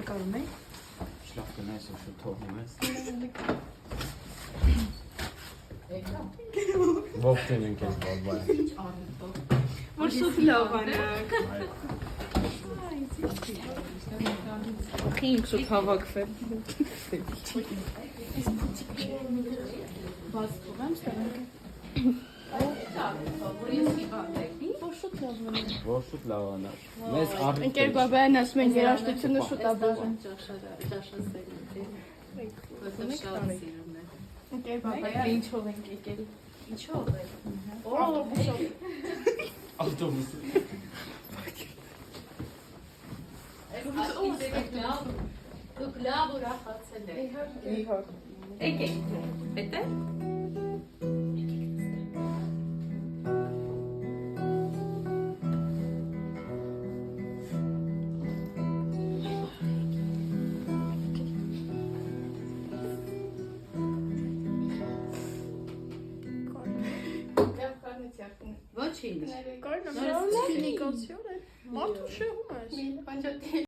Կարում եք։ Շլախ գնայս ու շուտ թողնում ես։ Ողջույն ընկեր բալբայ։ Որ շուտ լավ անակ։ Խինք շուտ հավաքվել։ Բաց թողեմ ստանանք։ Որ շուտ լավ անա։ Մեզ առիթ։ Ընկեր բաբայան ասում են երաժշտությունը շուտ աբաժան։ Ընկեր բաբայան ինչով ենք եկել։ Ինչով է։ Ավտոբուսով։ Ավտոբուս։ Դուք լավ ուրախացել եք։ Իհարկե։ Եկեք։ Հետո։ Ոչինչ։ Կարնա, մարդու շեղում ես։